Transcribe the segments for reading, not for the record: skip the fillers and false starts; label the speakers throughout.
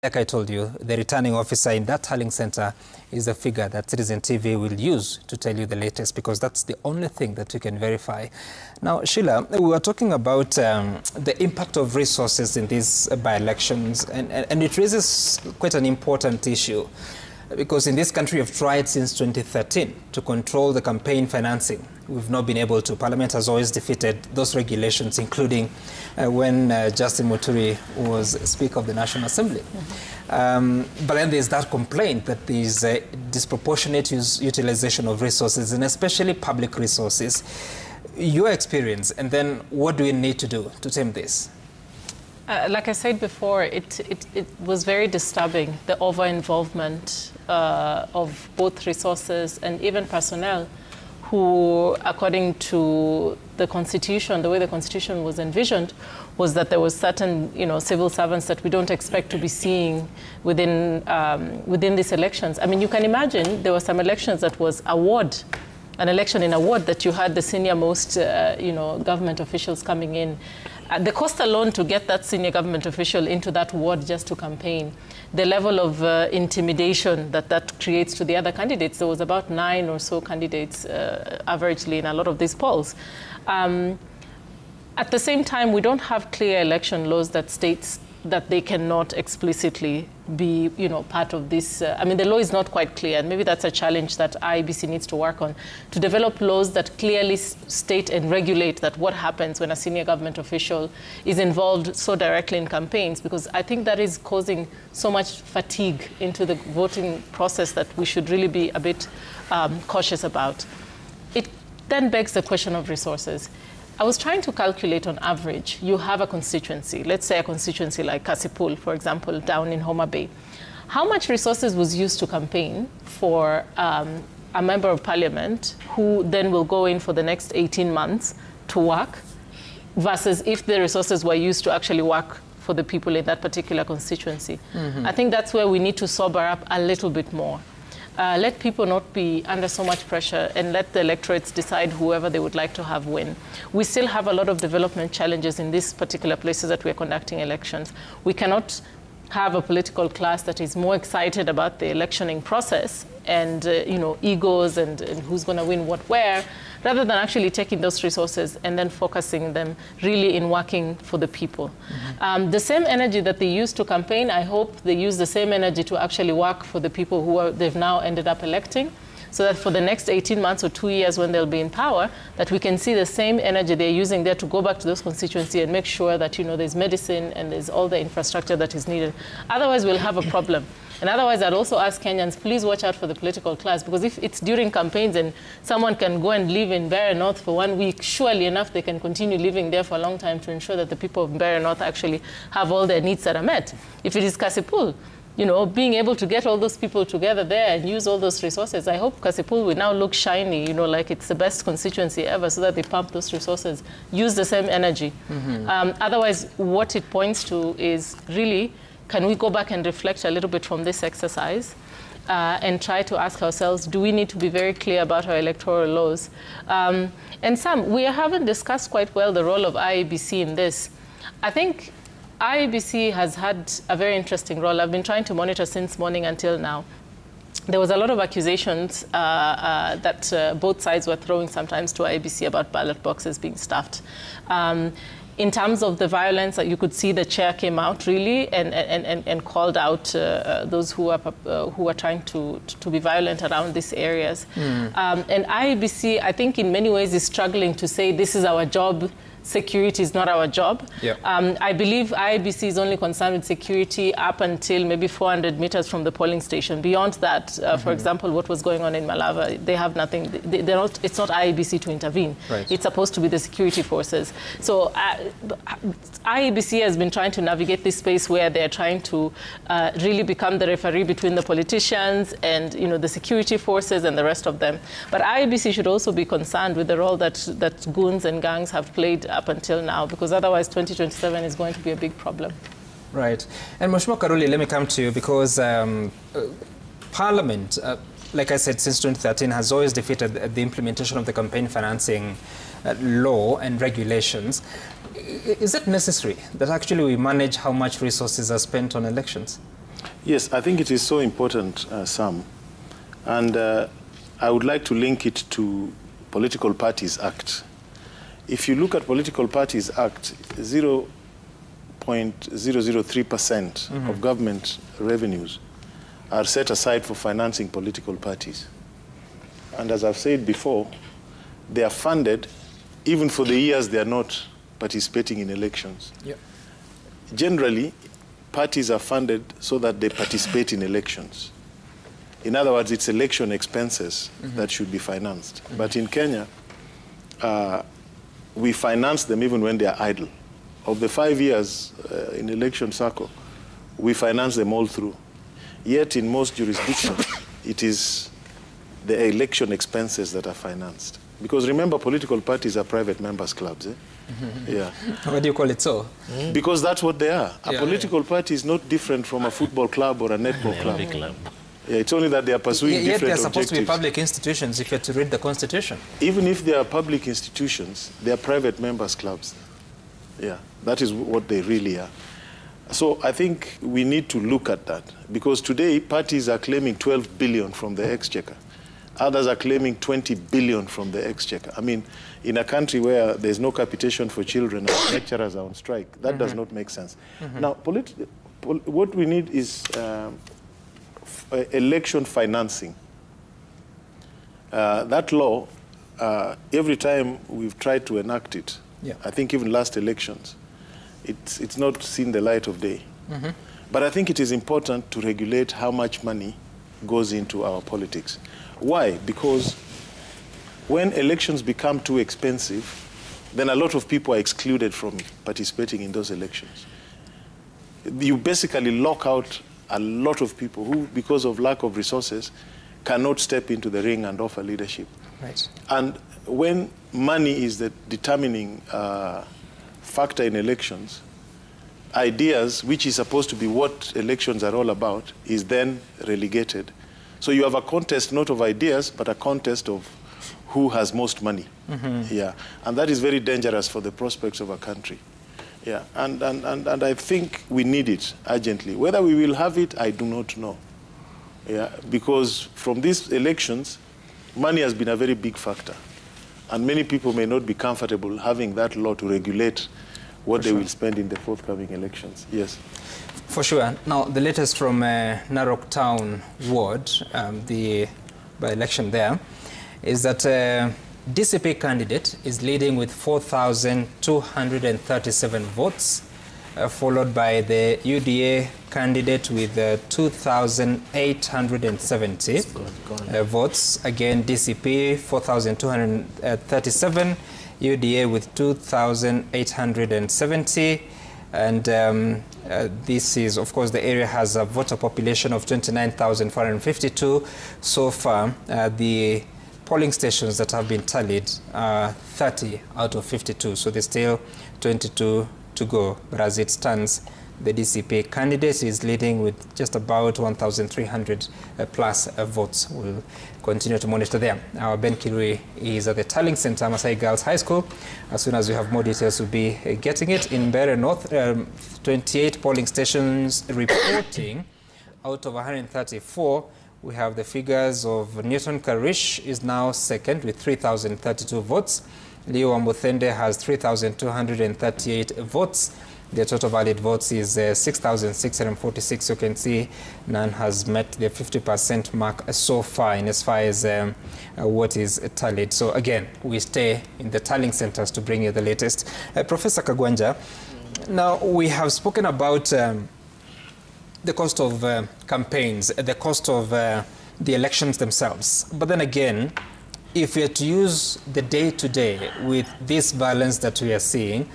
Speaker 1: Like I told you, the returning officer in that tallying center is a figure that Citizen TV will use to tell you the latest, because that's the only thing that you can verify. Now, Sheila, we were talking about the impact of resources in these by-elections, and it raises quite an important issue, because in this country we've tried since 2013 to control the campaign financing. We've not been able to. Parliament has always defeated those regulations, including when Justin Muturi was Speaker of the National Assembly. But then there's that complaint that there's a disproportionate utilization of resources, and especially public resources. Your experience, and then what do we need to do to tame this?
Speaker 2: Like I said before, it was very disturbing, the over-involvement of both resources and even personnel who, according to the Constitution, the way the Constitution was envisioned, was that there was certain, civil servants that we don't expect to be seeing within these elections. I mean, you can imagine there were some elections that was an election in a ward that you had the senior most, government officials coming in. The cost alone to get that senior government official into that ward just to campaign, the level of intimidation that creates to the other candidates. There was about 9 or so candidates averagely in a lot of these polls. At the same time, we don't have clear election laws that states that they cannot explicitly be, part of this. I mean, the law is not quite clear, and maybe that's a challenge that IEBC needs to work on, to develop laws that clearly state and regulate that what happens when a senior government official is involved so directly in campaigns, because I think that is causing so much fatigue into the voting process that we should really be a bit cautious about. It then begs the question of resources. I was trying to calculate on average. You have a constituency, let's say a constituency like Kasipul, for example, down in Homa Bay. How much resources was used to campaign for a member of parliament who then will go in for the next 18 months to work, versus if the resources were used to actually work for the people in that particular constituency? I think that's where we need to sober up a little bit more. Let people not be under so much pressure, and let the electorates decide whoever they would like to have win. We still have a lot of development challenges in these particular places that we are conducting elections. We cannot have a political class that is more excited about the electioning process and egos and who's going to win what where, rather than actually taking those resources and then focusing them really in working for the people. The same energy that they use to campaign, I hope they use the same energy to actually work for the people who they've now ended up electing, so that for the next 18 months or 2 years when they'll be in power, that we can see the same energy they're using there to go back to those constituencies and make sure that there's medicine and there's all the infrastructure that is needed. Otherwise, we'll have a problem. And otherwise, I'd also ask Kenyans, please watch out for the political class, because if it's during campaigns and someone can go and live in Mbeere North for 1 week, surely enough they can continue living there for a long time to ensure that the people of Mbeere North actually have all their needs that are met. If it is Kasipul, being able to get all those people together there and use all those resources, I hope Kasipul will now look shiny, like it's the best constituency ever, so that they pump those resources, use the same energy. Otherwise, what it points to is really, can we go back and reflect a little bit from this exercise and try to ask ourselves, do we need to be very clear about our electoral laws? And we haven't discussed quite well the role of IEBC in this. I think IEBC has had a very interesting role. I've been trying to monitor since morning until now. There was a lot of accusations that both sides were throwing sometimes to IEBC about ballot boxes being stuffed. In terms of the violence, you could see the chair came out really and called out those who are trying to be violent around these areas. And IEBC, I think in many ways, is struggling to say this is our job. Security is not our job. Yep. I believe IEBC is only concerned with security up until maybe 400 meters from the polling station. Beyond that, for example, what was going on in Malava, they have nothing. It's not IEBC to intervene. Right. It's supposed to be the security forces. So IEBC has been trying to navigate this space where they're trying to really become the referee between the politicians and the security forces and the rest of them. But IEBC should also be concerned with the role that goons and gangs have played up until now, because otherwise 2027 is going to be a big problem.
Speaker 1: Right. And Mheshimiwa Karuli, let me come to you, because Parliament, like I said, since 2013 has always defeated the implementation of the campaign financing law and regulations. Is it necessary that actually we manage how much resources are spent on elections?
Speaker 3: Yes, I think it is so important, Sam. And I would like to link it to Political Parties Act. If you look at Political Parties Act, 0.003% of government revenues are set aside for financing political parties. And as I've said before, they are funded even for the years they are not participating in elections.
Speaker 1: Yep.
Speaker 3: Generally, parties are funded so that they participate in elections. In other words, it's election expenses that should be financed. But in Kenya, we finance them even when they are idle. Of the 5 years in election cycle, we finance them all through. Yet in most jurisdictions, it is the election expenses that are financed. Because remember, political parties are private members' clubs. Yeah.
Speaker 1: Why do you call it so?
Speaker 3: Because that's what they are. A political party is not different from a football club or a netball club. Yeah, it's only that they are pursuing different objectives. Yet
Speaker 1: they're supposed to be public institutions if you're to read the Constitution.
Speaker 3: Even if they are public institutions, they are private members' clubs. Yeah, that is what they really are. So I think we need to look at that. Because today, parties are claiming 12 billion from the exchequer. Others are claiming 20 billion from the exchequer. I mean, in a country where there's no capitation for children and lecturers are on strike, that does not make sense. Now, what we need is election financing. That law, every time we've tried to enact it, I think even last elections, it's not seen the light of day. But I think it is important to regulate how much money goes into our politics. Why? Because when elections become too expensive, then a lot of people are excluded from participating in those elections. You basically lock out a lot of people who, because of lack of resources, cannot step into the ring and offer leadership.
Speaker 1: Right.
Speaker 3: And when money is the determining factor in elections, ideas, which is supposed to be what elections are all about, is then relegated. So you have a contest not of ideas, but a contest of who has most money. Yeah, and that is very dangerous for the prospects of a country. Yeah, and I think we need it urgently. Whether we will have it, I do not know. Yeah, because from these elections, money has been a very big factor. And many people may not be comfortable having that law to regulate what they will spend in the forthcoming elections. Yes.
Speaker 1: For sure. Now, the latest from Narok Town Ward, the by-election there, is that DCP candidate is leading with 4,237 votes, followed by the UDA candidate with 2,870 votes. Again, DCP 4,237, UDA with 2,870, and this is, of course, the area has a voter population of 29,452 so far. The polling stations that have been tallied are 30 out of 52, so there's still 22 to go. But as it stands, the DCP candidate is leading with just about 1,300 plus votes. We'll continue to monitor there. Our Ben Kirui is at the tallying center, Masai Girls High School. As soon as we have more details, we'll be getting it. In Mbeere North, 28 polling stations reporting out of 134. We have the figures of Newton Karish is now second with 3,032 votes. Leo Ambuthende has 3,238 votes. The total valid votes is 6,646. You can see none has met the 50% mark so far in as far as what is tallied. So again, we stay in the tallying centers to bring you the latest. Professor Kagwanja, now we have spoken about the cost of campaigns, the cost of the elections themselves. But then again, if we are to use the day-to-day with this violence that we are seeing,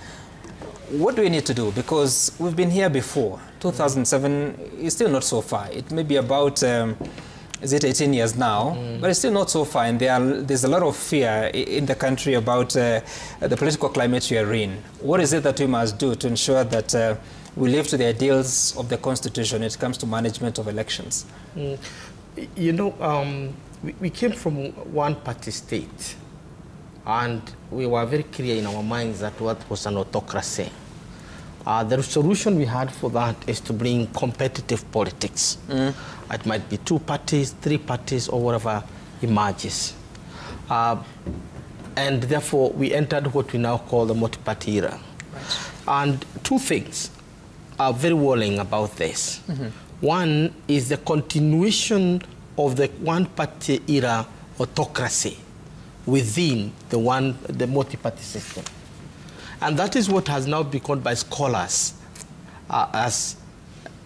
Speaker 1: what do we need to do? Because we've been here before. 2007 is still not so far. It may be about, is it 18 years now? But it's still not so far. And there's a lot of fear in the country about the political climate we are in. What is it that we must do to ensure that we live to the ideals of the Constitution when it comes to management of elections?
Speaker 4: You know, we came from one-party state. And we were very clear in our minds that what was an autocracy. The solution we had for that is to bring competitive politics. It might be 2 parties, 3 parties, or whatever emerges. And therefore, we entered what we now call the multi-party era. Right. And 2 things are very worrying about this. One is the continuation of the one-party era autocracy within the multi-party system. And that is what has now become by scholars as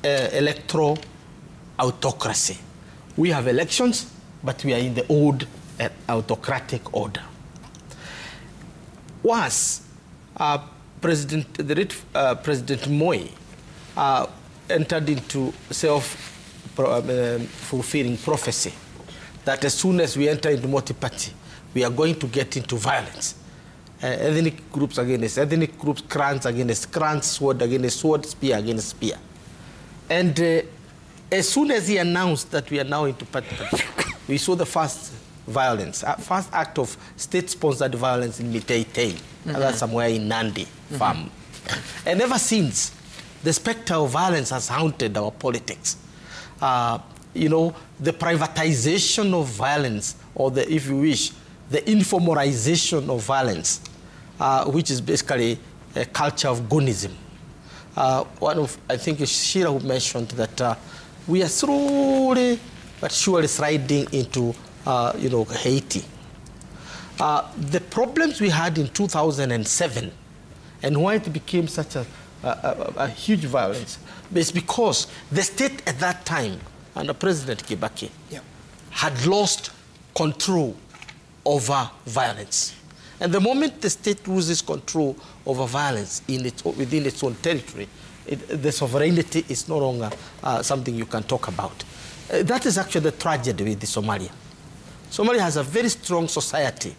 Speaker 4: electoral autocracy. We have elections, but we are in the old autocratic order. Once President Moi entered into self-fulfilling prophecy that as soon as we enter into multi-party, we are going to get into violence. Ethnic groups against ethnic groups, clans against clans, sword against sword, spear against spear. And as soon as he announced that we are now into party, we saw the first violence, first act of state-sponsored violence in Mitei, that's somewhere in Nandi farm. And ever since, the specter of violence has haunted our politics. You know, the privatization of violence, or the, if you wish, the informalization of violence, which is basically a culture of goonism. I think it's Sheila who mentioned that we are slowly but surely sliding into, you know, Haiti. The problems we had in 2007 and why it became such a huge violence is because the state at that time, under President Kibaki, had lost control over violence. And the moment the state loses control over violence within its own territory, the sovereignty is no longer something you can talk about. That is actually the tragedy with Somalia. Somalia has a very strong society,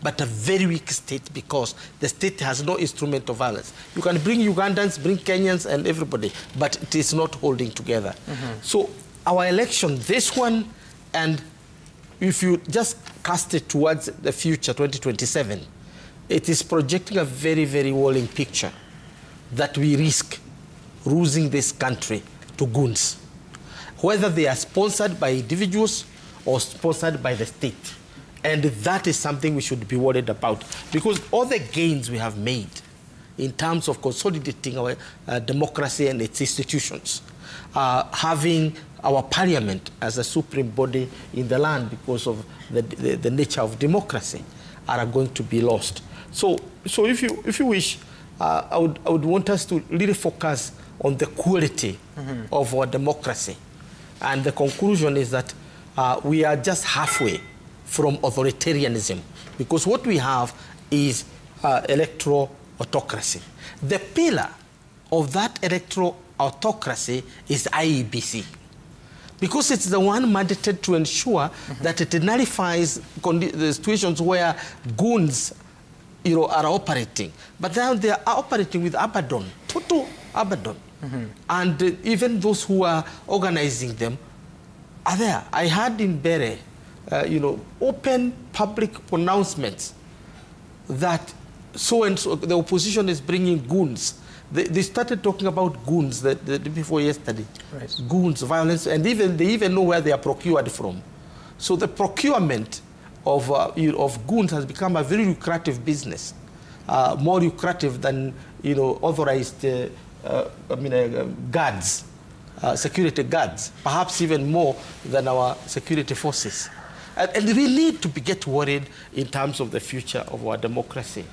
Speaker 4: but a very weak state because the state has no instrument of violence. You can bring Ugandans, bring Kenyans, and everybody, but it is not holding together. So our election, this one, and if you just cast it towards the future, 2027, it is projecting a very, very worrying picture that we risk losing this country to goons, whether they are sponsored by individuals or sponsored by the state. And that is something we should be worried about, because all the gains we have made in terms of consolidating our democracy and its institutions, having our parliament as a supreme body in the land because of the nature of democracy, are going to be lost. So if you wish, I would want us to really focus on the quality of our democracy. And the conclusion is that we are just halfway from authoritarianism, because what we have is electoral autocracy. The pillar of that electoral autocracy is IEBC, because it's the one mandated to ensure that it nullifies the situations where goons, you know, are operating. But now they are operating with Abaddon, total Abaddon. And even those who are organizing them are there. I heard in Bere, you know, open public pronouncements that so-and-so, the opposition is bringing goons. They started talking about goons the day before yesterday. Right. Goons, violence, and they even know where they are procured from. So the procurement of goons has become a very lucrative business, more lucrative than, you know, authorized guards, security guards, perhaps even more than our security forces. And we need to get worried in terms of the future of our democracy.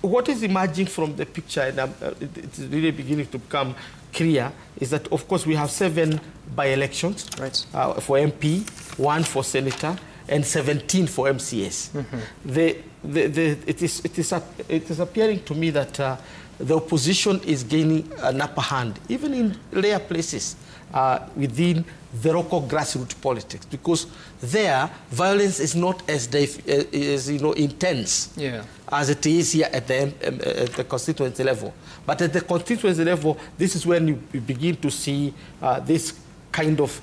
Speaker 4: What is emerging from the picture, and it's really beginning to become clear, is that, of course, we have 7 by-elections for MP, 1 for senator, and 17 for MCS. It is appearing to me that the opposition is gaining an upper hand, even in rare places within the local grassroots politics, because there violence is not as intense as it is here at the constituency level. But at the constituency level, this is when you begin to see this kind of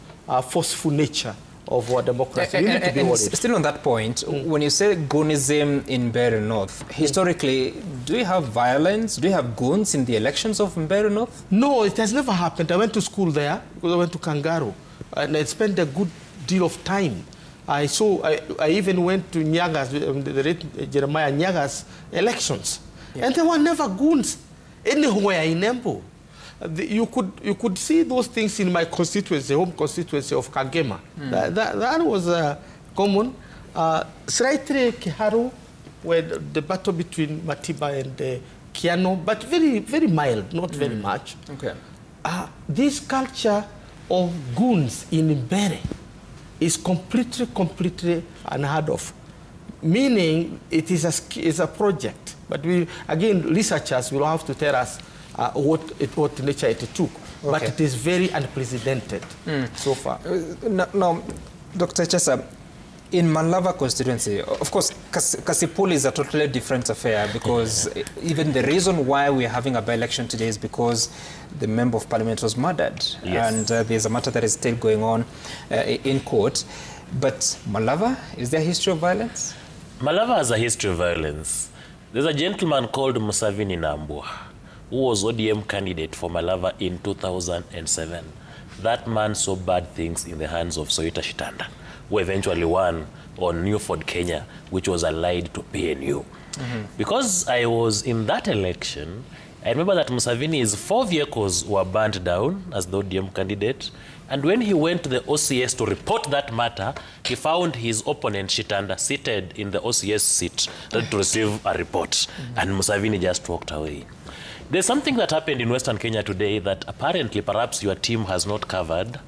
Speaker 4: forceful nature of our democracy. We need to be worried.
Speaker 1: Still on that point, when you say goonism in Mbeere North, historically, do you have violence? Do you have goons in the elections of Mbeere North?
Speaker 4: No, it has never happened. I went to school there because I went to Kangaru, and I spent a good deal of time. I even went to Nyaga's, the late Jeremiah Nyaga's elections, and there were never goons anywhere in Embu. You could see those things in my constituency, home constituency of Kagema. That was common. Slightly Kiharu, where the battle between Matiba and Kiano, but very, very mild, not very much.
Speaker 1: Okay.
Speaker 4: This culture of goons in Mbeere is completely unheard of. Meaning, it is a project. But again, researchers will have to tell us what nature it took. Okay. But it is very unprecedented so far.
Speaker 1: Now, Dr. Chesa, in Malava constituency, of course, Kasipul is a totally different affair because even the reason why we're having a by-election today is because the Member of Parliament was murdered. Yes. And there's a matter that is still going on in court. But Malava, is there a history of violence?
Speaker 5: Malava has a history of violence. There's a gentleman called Musavini Nambua, who was ODM candidate for Malava in 2007. That man saw bad things in the hands of Soita Shitanda, who eventually won on Newford, Kenya, which was allied to PNU. Because I was in that election, I remember that Musavini's 4 vehicles were burnt down as the ODM candidate. And when he went to the OCS to report that matter, he found his opponent, Shitanda, seated in the OCS seat ready to receive a report. And Musavini just walked away. There's something that happened in Western Kenya today that apparently perhaps your team has not covered.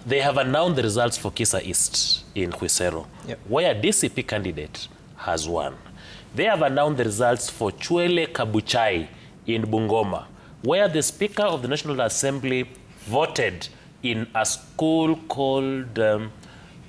Speaker 5: They have announced the results for Kisa East in Khwisero, where DCP candidate has won. They have announced the results for Chwele Kabuchai in Bungoma, where the Speaker of the National Assembly voted in a school called,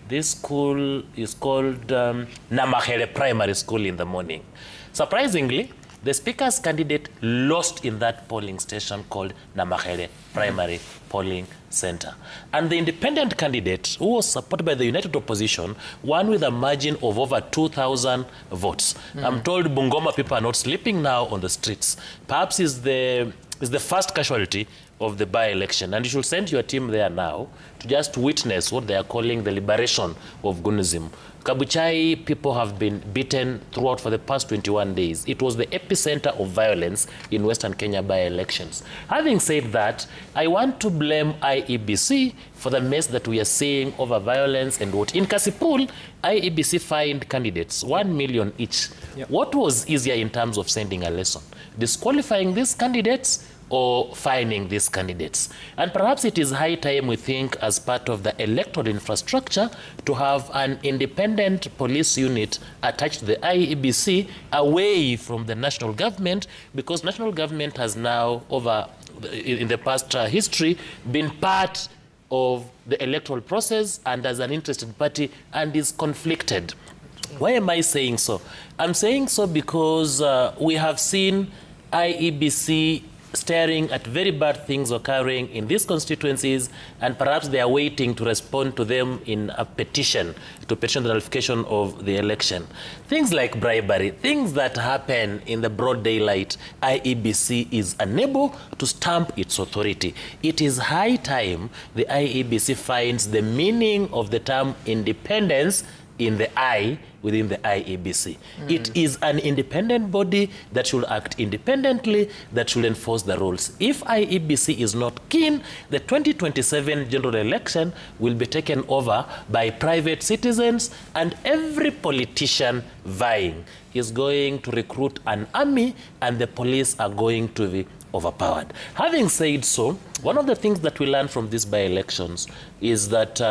Speaker 5: this school is called Namahere Primary School in the morning. Surprisingly, the Speaker's candidate lost in that polling station called Namahere Primary Polling Center. And the independent candidate, who was supported by the United Opposition, won with a margin of over 2,000 votes. I'm told Bungoma people are not sleeping now on the streets. Perhaps is the first casualty of the by-election. And you should send your team there now to just witness what they are calling the liberation of Goonism. Kabuchai people have been beaten throughout for the past 21 days. It was the epicenter of violence in Western Kenya by-elections. Having said that, I want to blame IEBC for the mess that we are seeing over violence and what. In Kasipul, IEBC fined candidates 1 million each. What was easier in terms of sending a lesson? Disqualifying these candidates or fining these candidates? And perhaps it is high time we think, as part of the electoral infrastructure, to have an independent police unit attached to the IEBC away from the national government, because national government has now, in the past history, been part of the electoral process and as an interested party and is conflicted. Why am I saying so? I'm saying so because we have seen IEBC staring at very bad things occurring in these constituencies, and perhaps they are waiting to respond to them in a petition, to petition the nullification of the election. Things like bribery, things that happen in the broad daylight, IEBC is unable to stamp its authority. It is high time the IEBC finds the meaning of the term independence in the I within the IEBC. It is an independent body that should act independently, that should enforce the rules. If IEBC is not keen, the 2027 general election will be taken over by private citizens, and every politician vying is going to recruit an army, and the police are going to be overpowered. Having said so, one of the things that we learn from these by-elections is that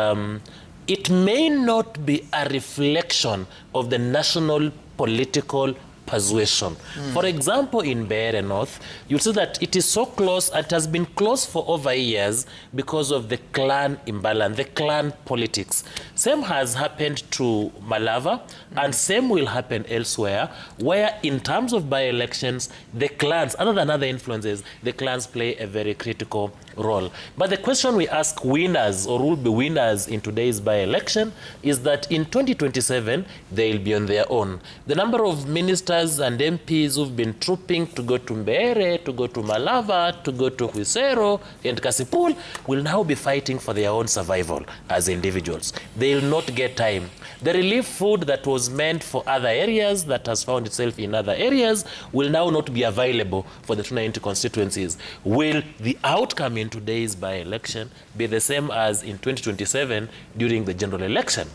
Speaker 5: it may not be a reflection of the national political persuasion. For example, in Mbeere North, you'll see that it is so close, and it has been close for over years because of the clan imbalance, the clan politics. Same has happened to Malava, and same will happen elsewhere, where in terms of by-elections, the clans, other than other influences, the clans play a very critical role. But the question we ask winners or will be winners in today's by-election is that in 2027, they'll be on their own. The number of ministers and MPs who've been trooping to go to Mbeere, to go to Malava, to go to Huisero and Kasipul will now be fighting for their own survival as individuals. They'll not get time. The relief food that was meant for other areas, that has found itself in other areas, will now not be available for the 290 constituencies. Will the outcome in today's by-election be the same as in 2027 during the general election?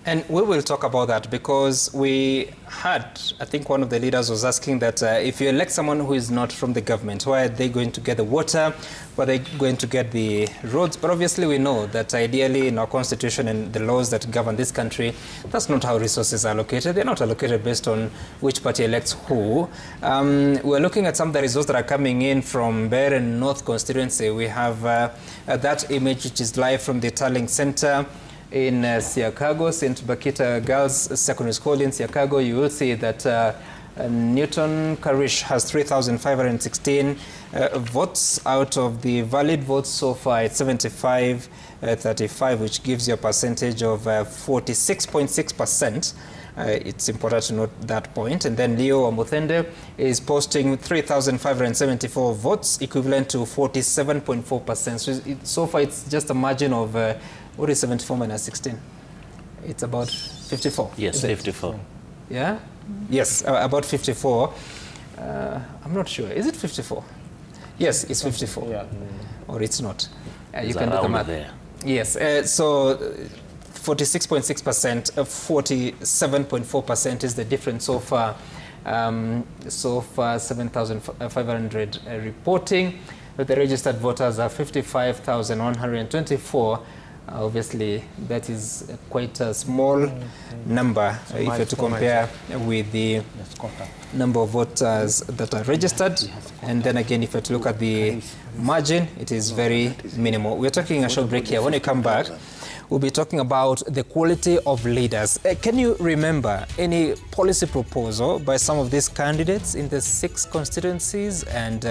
Speaker 1: And we will talk about that because we had, I think one of the leaders was asking that if you elect someone who is not from the government, where are they going to get the water? Where are they going to get the roads? But obviously we know that ideally in our constitution and the laws that govern this country, that's not how resources are allocated. They're not allocated based on which party elects who. We're looking at some of the results that are coming in from Mbeere North constituency. We have that image which is live from the Darling Center in Siakago, St. Bakita Girls Secondary School in Siakago. You will see that Newton Karish has 3,516 votes. Out of the valid votes so far, it's 75-35, which gives you a percentage of 46.6%. It's important to note that point. And then Leo Amuthende is posting 3,574 votes, equivalent to 47.4%. So far, it's just a margin of what is 74 minus 16? It's about 54.
Speaker 5: Yes, 54.
Speaker 1: Yeah? Yes, about 54. I'm not sure. Is it 54? Yes, it's 54. Yeah. Or it's not. You can do the math.
Speaker 5: There.
Speaker 1: Yes. So 46.6%, 47.4% is the difference so far. So far, 7,500 reporting. But the registered voters are 55,124. Obviously, that is quite a small number if you're to compare with the number of voters that are registered. And then again, if you're to look at the margin, it is very minimal. We're taking a short break here. When we come back, we'll be talking about the quality of leaders. Can you remember any policy proposal by some of these candidates in the 6 constituencies and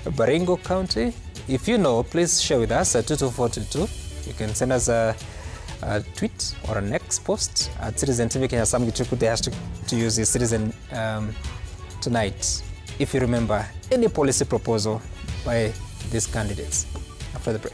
Speaker 1: Baringo County? If you know, please share with us at 22422. You can send us a tweet or a next post at Citizen TV Kenya. Some Gichuku, they have to use the Citizen tonight. If you remember any policy proposal by these candidates. After the break.